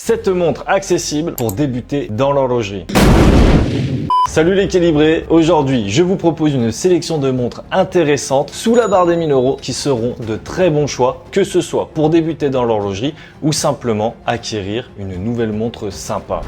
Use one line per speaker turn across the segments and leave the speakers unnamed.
cette montre accessible pour débuter dans l'horlogerie. Salut les calibrés, aujourd'hui je vous propose une sélection de montres intéressantes sous la barre des 1000 € qui seront de très bons choix, que ce soit pour débuter dans l'horlogerie ou simplement acquérir une nouvelle montre sympa.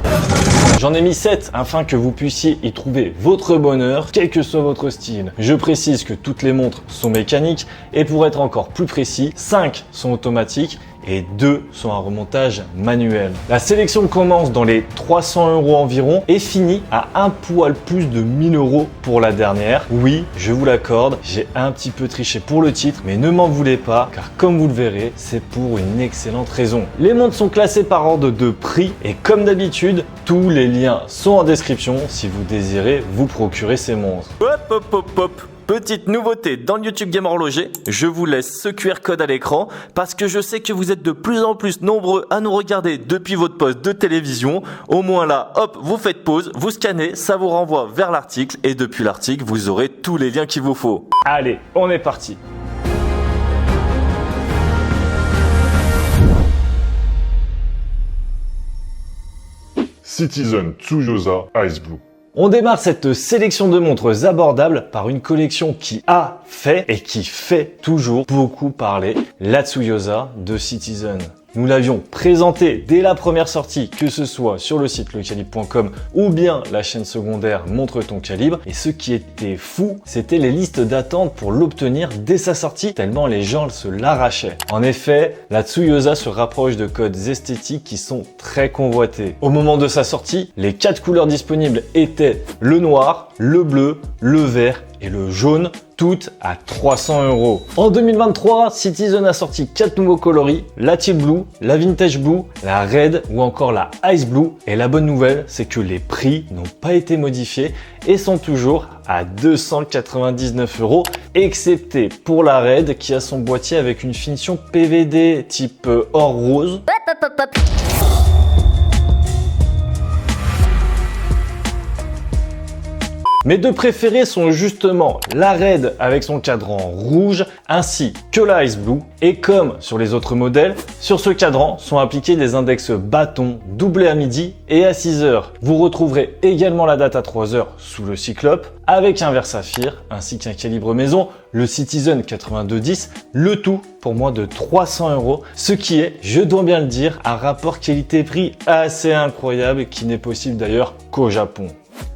J'en ai mis 7 afin que vous puissiez y trouver votre bonheur, quel que soit votre style. Je précise que toutes les montres sont mécaniques et pour être encore plus précis, 5 sont automatiques et 2 sont à remontage manuel. La sélection commence dans les 300 € environ et finit à un poil plus de 1000 € pour la dernière. Oui, je vous l'accorde, j'ai un petit peu triché pour le titre, mais ne m'en voulez pas car comme vous le verrez, c'est pour une excellente raison. Les montres sont classées par ordre de prix et comme d'habitude, tous les liens sont en description si vous désirez vous procurer ces montres. Hop hop hop hop. Petite nouveauté dans le YouTube Game Horloger, je vous laisse ce QR code à l'écran parce que je sais que vous êtes de plus en plus nombreux à nous regarder depuis votre poste de télévision. Au moins là, hop, vous faites pause, vous scannez, ça vous renvoie vers l'article et depuis l'article, vous aurez tous les liens qu'il vous faut. Allez, on est parti.
Citizen Tsuyosa Ice Blue.
On démarre cette sélection de montres abordables par une collection qui a fait et qui fait toujours beaucoup parler, la Tsuyosa de Citizen. Nous l'avions présenté dès la première sortie, que ce soit sur le site lecalibre.com ou bien la chaîne secondaire Montre ton calibre. Et ce qui était fou, c'était les listes d'attente pour l'obtenir dès sa sortie, tellement les gens se l'arrachaient. En effet, la Tsuyosa se rapproche de codes esthétiques qui sont très convoités. Au moment de sa sortie, les 4 couleurs disponibles étaient le noir, le bleu, le vert et le jaune, toutes à 300 €. En 2023, Citizen a sorti 4 nouveaux coloris, la Teal Blue, la Vintage Blue, la Red ou encore la Ice Blue. Et la bonne nouvelle, c'est que les prix n'ont pas été modifiés et sont toujours à 299 €, excepté pour la Red qui a son boîtier avec une finition PVD type or rose. Mes deux préférés sont justement la Red avec son cadran rouge ainsi que la Ice Blue. Et comme sur les autres modèles, sur ce cadran sont appliqués des index bâtons doublés à midi et à 6 h. Vous retrouverez également la date à 3 h sous le Cyclope avec un verre saphir ainsi qu'un calibre maison, le Citizen 8210, le tout pour moins de 300 €, ce qui est, je dois bien le dire, un rapport qualité-prix assez incroyable qui n'est possible d'ailleurs qu'au Japon.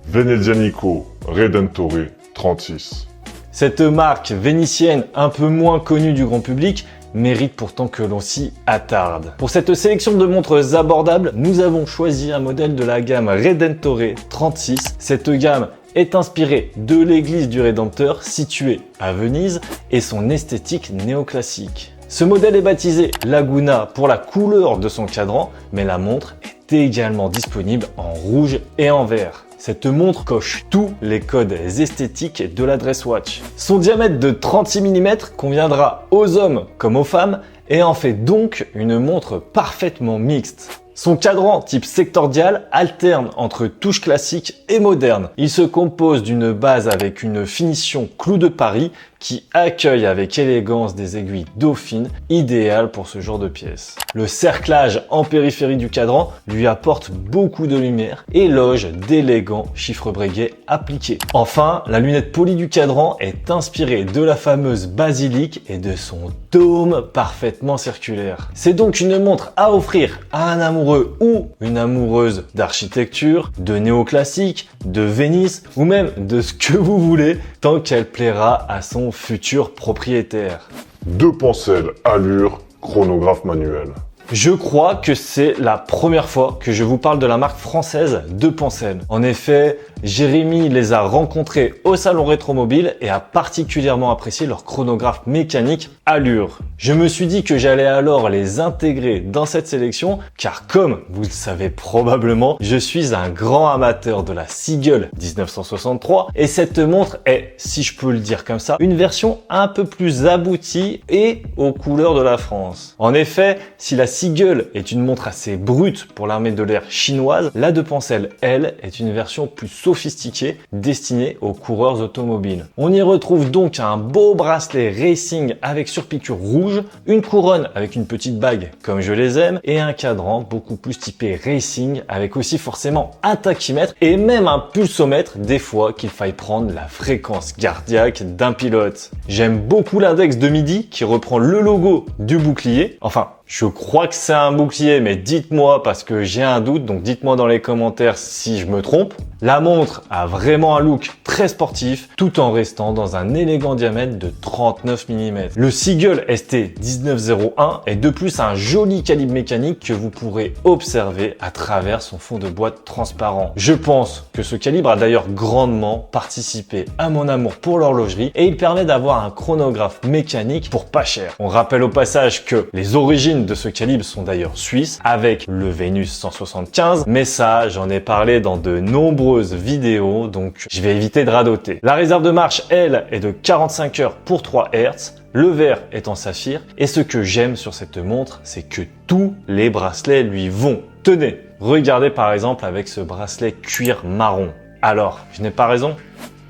Venezianico Redentore 36.
Cette marque vénitienne un peu moins connue du grand public mérite pourtant que l'on s'y attarde. Pour cette sélection de montres abordables, nous avons choisi un modèle de la gamme Redentore 36. Cette gamme est inspirée de l'église du Rédempteur située à Venise et son esthétique néoclassique. Ce modèle est baptisé Laguna pour la couleur de son cadran, mais la montre est également disponible en rouge et en vert. Cette montre coche tous les codes esthétiques de la Dress Watch. Son diamètre de 36 mm conviendra aux hommes comme aux femmes et en fait donc une montre parfaitement mixte. Son cadran type sectorial alterne entre touches classiques et modernes. Il se compose d'une base avec une finition clou de Paris qui accueille avec élégance des aiguilles dauphines, idéales pour ce genre de pièces. Le cerclage en périphérie du cadran lui apporte beaucoup de lumière et loge d'élégants chiffres breguet appliqués. Enfin, la lunette polie du cadran est inspirée de la fameuse basilique et de son dôme parfaitement circulaire. C'est donc une montre à offrir à un amoureux ou une amoureuse d'architecture, de néoclassique, de Venise ou même de ce que vous voulez tant qu'elle plaira à son futur propriétaire.
2 penselles allure chronographe manuel.
Je crois que c'est la première fois que je vous parle de la marque française de Pensel. En effet, Jérémy les a rencontrés au salon Rétromobile et a particulièrement apprécié leur chronographe mécanique Allure. Je me suis dit que j'allais alors les intégrer dans cette sélection car comme vous le savez probablement, je suis un grand amateur de la Seagull 1963 et cette montre est, si je peux le dire comme ça, une version un peu plus aboutie et aux couleurs de la France. En effet, si la Seagull est une montre assez brute pour l'armée de l'air chinoise, la De Pencel, elle, est une version plus sophistiquée destinée aux coureurs automobiles. On y retrouve donc un beau bracelet racing avec surpiqûre rouge, une couronne avec une petite bague comme je les aime et un cadran beaucoup plus typé racing avec aussi forcément un tachymètre et même un pulsomètre des fois qu'il faille prendre la fréquence cardiaque d'un pilote. J'aime beaucoup l'index de midi qui reprend le logo du bouclier. Enfin, je crois que c'est un bouclier, mais dites-moi parce que j'ai un doute, donc dites-moi dans les commentaires si je me trompe. La montre a vraiment un look très sportif, tout en restant dans un élégant diamètre de 39 mm. Le Seagull ST1901 est de plus un joli calibre mécanique que vous pourrez observer à travers son fond de boîte transparent. Je pense que ce calibre a d'ailleurs grandement participé à mon amour pour l'horlogerie et il permet d'avoir un chronographe mécanique pour pas cher. On rappelle au passage que les origines de ce calibre sont d'ailleurs suisses avec le Vénus 175, mais ça j'en ai parlé dans de nombreuses vidéos donc je vais éviter de radoter. La réserve de marche elle est de 45 heures pour 3 Hz. Le verre est en saphir et ce que j'aime sur cette montre c'est que tous les bracelets lui vont. Tenez, regardez par exemple avec ce bracelet cuir marron. Alors, je n'ai pas raison ?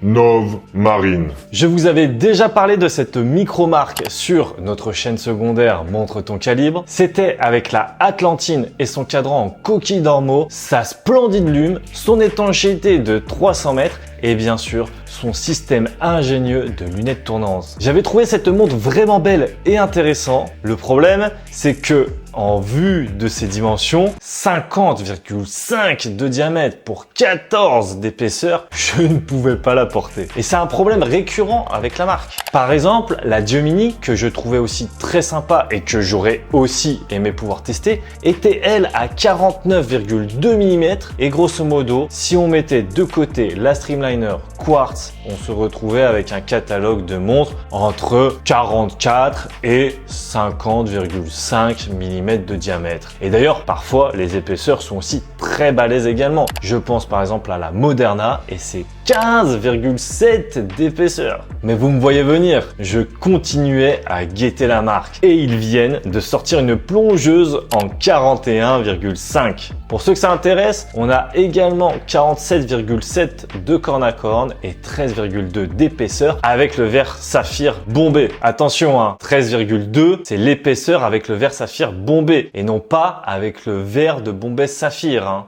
Nove Marine.
Je vous avais déjà parlé de cette micro-marque sur notre chaîne secondaire Montre ton calibre. C'était avec la Atlantine et son cadran en coquille d'ormeau, sa splendide lume, son étanchéité de 300 mètres et bien sûr son système ingénieux de lunettes tournantes. J'avais trouvé cette montre vraiment belle et intéressante. Le problème, c'est que en vue de ses dimensions, 50,5 de diamètre pour 14 d'épaisseur, je ne pouvais pas la porter. Et c'est un problème récurrent avec la marque. Par exemple, la Gemini, que je trouvais aussi très sympa et que j'aurais aussi aimé pouvoir tester, était elle à 49,2 mm et grosso modo, si on mettait de côté la Streamliner Quartz, on se retrouvait avec un catalogue de montres entre 44 et 50,5 mm de diamètre. Et d'ailleurs, parfois, les épaisseurs sont aussi très balèzes également. Je pense par exemple à la Moderna et c'est 15,7 d'épaisseur. Mais vous me voyez venir, je continuais à guetter la marque et ils viennent de sortir une plongeuse en 41,5. Pour ceux que ça intéresse, on a également 47,7 de corne à corne et 13,2 d'épaisseur avec le verre saphir bombé. Attention, 13,2 c'est l'épaisseur avec le verre saphir bombé et non pas avec le verre de Bombay saphir.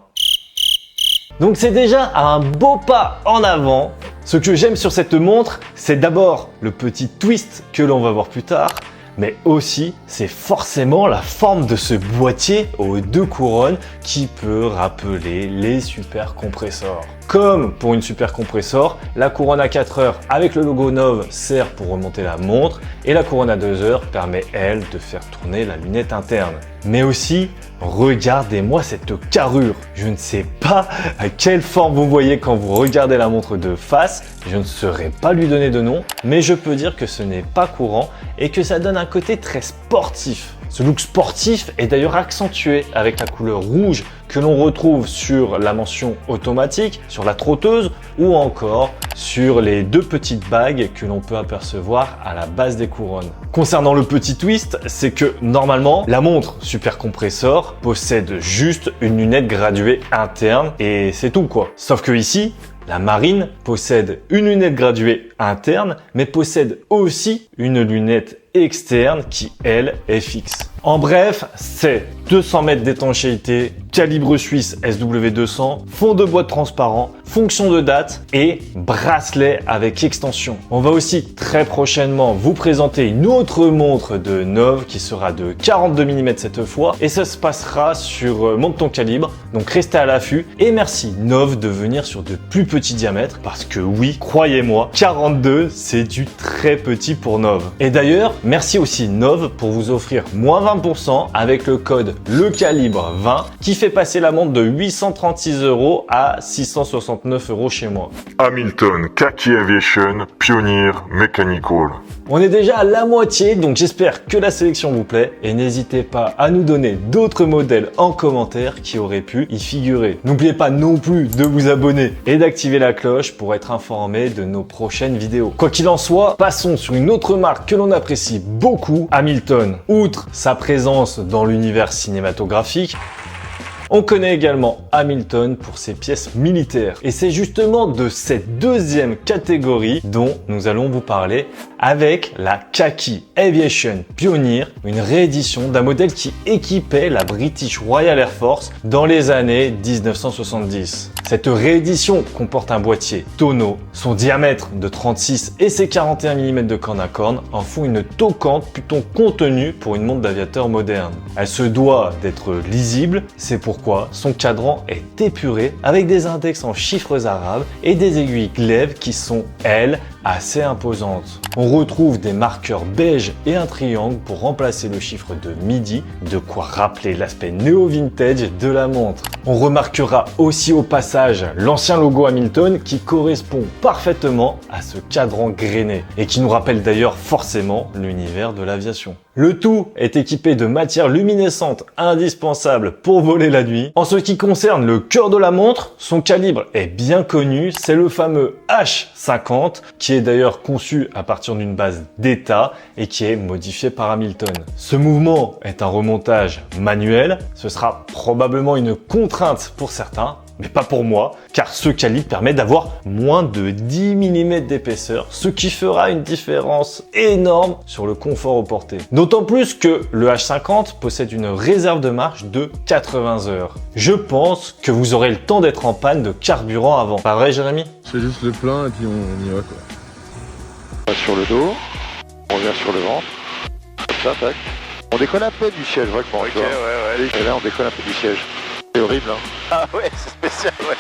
Donc c'est déjà un beau pas en avant. Ce que j'aime sur cette montre, c'est d'abord le petit twist que l'on va voir plus tard, mais aussi c'est forcément la forme de ce boîtier aux deux couronnes qui peut rappeler les super compressors. Comme pour une super compressor, la couronne à 4 heures avec le logo Nove sert pour remonter la montre et la couronne à 2 heures permet elle de faire tourner la lunette interne. Mais aussi, regardez-moi cette carrure. Je ne sais pas à quelle forme vous voyez quand vous regardez la montre de face. Je ne saurais pas lui donner de nom, mais je peux dire que ce n'est pas courant et que ça donne un côté très sportif. Ce look sportif est d'ailleurs accentué avec la couleur rouge que l'on retrouve sur la mention automatique, sur la trotteuse ou encore sur les deux petites bagues que l'on peut apercevoir à la base des couronnes. Concernant le petit twist, c'est que normalement, la montre Super Compressor possède juste une lunette graduée interne et c'est tout quoi. Sauf que ici, la Marine possède une lunette graduée interne, mais possède aussi une lunette externe qui, elle, est fixe. En bref, c'est 200 mètres d'étanchéité, calibre suisse SW200, fond de boîte transparent, fonction de date et bracelet avec extension. On va aussi très prochainement vous présenter une autre montre de Nove qui sera de 42 mm cette fois et ça se passera sur Montre ton calibre, donc restez à l'affût et merci Nove de venir sur de plus petits diamètres parce que oui, croyez-moi, 42 c'est du très petit pour Nove. Et d'ailleurs, merci aussi Nove pour vous offrir moins 20% avec le code LECALIBRE20 qui fait passer la montre de 836 € à 669 € chez moi.
Hamilton Kaki Aviation Pioneer Mechanical.
On est déjà à la moitié, donc j'espère que la sélection vous plaît et n'hésitez pas à nous donner d'autres modèles en commentaire qui auraient pu y figurer. N'oubliez pas non plus de vous abonner et d'activer la cloche pour être informé de nos prochaines prochaine vidéo. Quoi qu'il en soit, passons sur une autre marque que l'on apprécie beaucoup, Hamilton. Outre sa présence dans l'univers cinématographique, on connaît également Hamilton pour ses pièces militaires. Et c'est justement de cette deuxième catégorie dont nous allons vous parler avec la Khaki Aviation Pioneer, une réédition d'un modèle qui équipait la British Royal Air Force dans les années 1970. Cette réédition comporte un boîtier tonneau, son diamètre de 36 et ses 41 mm de corne à corne en font une toquante plutôt contenue pour une montre d'aviateur moderne. Elle se doit d'être lisible, c'est pourquoi son cadran est épuré avec des index en chiffres arabes et des aiguilles glaive qui sont, elles, assez imposantes. On retrouve des marqueurs beige et un triangle pour remplacer le chiffre de midi, de quoi rappeler l'aspect néo-vintage de la montre. On remarquera aussi au passage l'ancien logo Hamilton qui correspond parfaitement à ce cadran grainé et qui nous rappelle d'ailleurs forcément l'univers de l'aviation. Le tout est équipé de matières luminescentes indispensables pour voler la nuit. En ce qui concerne le cœur de la montre, son calibre est bien connu, c'est le fameux H50 qui est d'ailleurs conçu à partir d'une base d'état et qui est modifié par Hamilton. Ce mouvement est un remontage manuel, ce sera probablement une contrainte pour certains, mais pas pour moi, car ce calibre permet d'avoir moins de 10 mm d'épaisseur, ce qui fera une différence énorme sur le confort au porté. D'autant plus que le H50 possède une réserve de marche de 80 heures. Je pense que vous aurez le temps d'être en panne de carburant avant. Pas vrai, Jérémy?
C'est juste le plein et puis on y va quoi.
On va sur le dos, on revient sur le ventre, comme ça, tac. On décolle un peu du siège, vraiment. Ok, ouais. Et là, on décolle un peu du siège. C'est horrible, hein. Ah ouais, c'est spécial, ouais.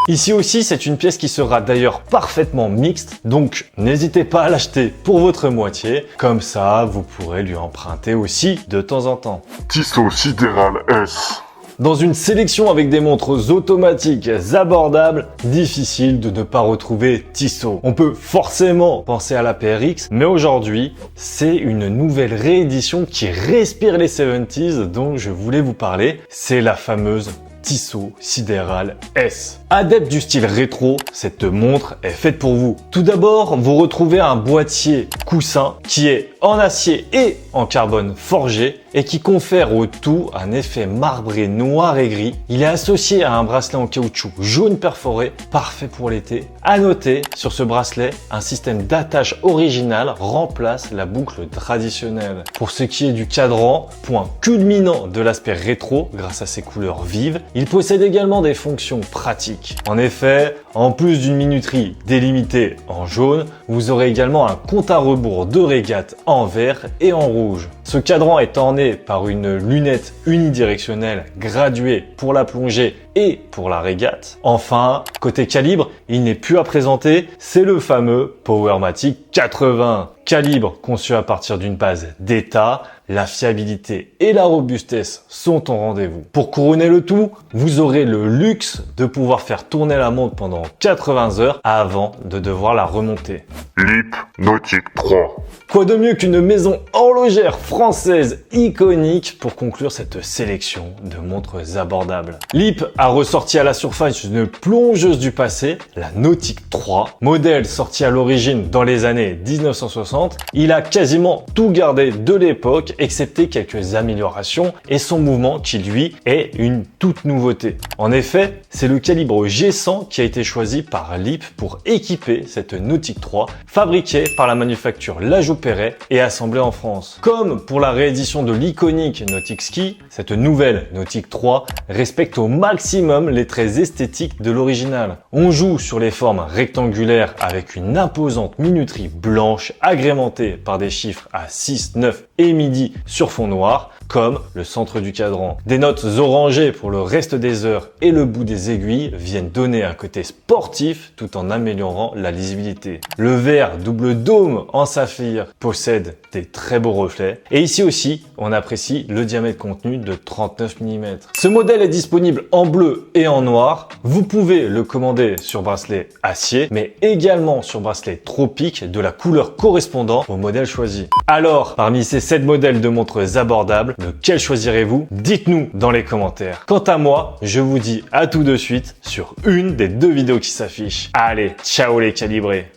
Ici aussi, c'est une pièce qui sera d'ailleurs parfaitement mixte, donc n'hésitez pas à l'acheter pour votre moitié, comme ça vous pourrez lui emprunter aussi de temps en temps.
Tissot Sidéral S.
Dans une sélection avec des montres automatiques abordables, difficile de ne pas retrouver Tissot. On peut forcément penser à la PRX, mais aujourd'hui, c'est une nouvelle réédition qui respire les 70s dont je voulais vous parler. C'est la fameuse Tissot Sidéral S. Adepte du style rétro, cette montre est faite pour vous. Tout d'abord, vous retrouvez un boîtier coussin qui est en acier et en carbone forgé et qui confère au tout un effet marbré noir et gris. Il est associé à un bracelet en caoutchouc jaune perforé, parfait pour l'été. À noter, sur ce bracelet, un système d'attache original remplace la boucle traditionnelle. Pour ce qui est du cadran, point culminant de l'aspect rétro grâce à ses couleurs vives, il possède également des fonctions pratiques. En effet, en plus d'une minuterie délimitée en jaune, vous aurez également un compte à rebours de régate en vert et en rouge. Ce cadran est orné par une lunette unidirectionnelle graduée pour la plongée et pour la régate. Enfin, côté calibre, il n'est plus à présenter, c'est le fameux Powermatic 80. Calibre conçu à partir d'une base d'état, la fiabilité et la robustesse sont au rendez-vous. Pour couronner le tout, vous aurez le luxe de pouvoir faire tourner la montre pendant 80 heures avant de devoir la remonter.
LEAP Nautique 3.
Quoi de mieux qu'une maison horlogère française iconique pour conclure cette sélection de montres abordables. LEAP a ressorti à la surface une plongeuse du passé, la Nautique 3, modèle sorti à l'origine dans les années 1960. Il a quasiment tout gardé de l'époque, excepté quelques améliorations et son mouvement qui lui est une toute nouveauté. En effet, c'est le calibre G100 qui a été choisi par LEAP pour équiper cette Nautique 3, fabriquée par la manufacture La Joux-Perret et assemblée en France. Comme pour la réédition de l'iconique Nautique Ski, cette nouvelle Nautique 3 respecte au maximum les traits esthétiques de l'original. On joue sur les formes rectangulaires avec une imposante minuterie blanche agrémentée par des chiffres à 6, 9 et midi sur fond noir, comme le centre du cadran. Des notes orangées pour le reste des heures et le bout des aiguilles viennent donner un côté sportif tout en améliorant la lisibilité. Le verre double dôme en saphir possède des très beaux reflets. Et ici aussi, on apprécie le diamètre contenu de 39 mm. Ce modèle est disponible en bleu et en noir. Vous pouvez le commander sur bracelet acier, mais également sur bracelet tropique de la couleur correspondant au modèle choisi. Alors, parmi ces 7 modèles de montres abordables, lequel choisirez-vous? Dites-nous dans les commentaires. Quant à moi, je vous dis à tout de suite sur une des 2 vidéos qui s'affichent. Allez, ciao les calibrés!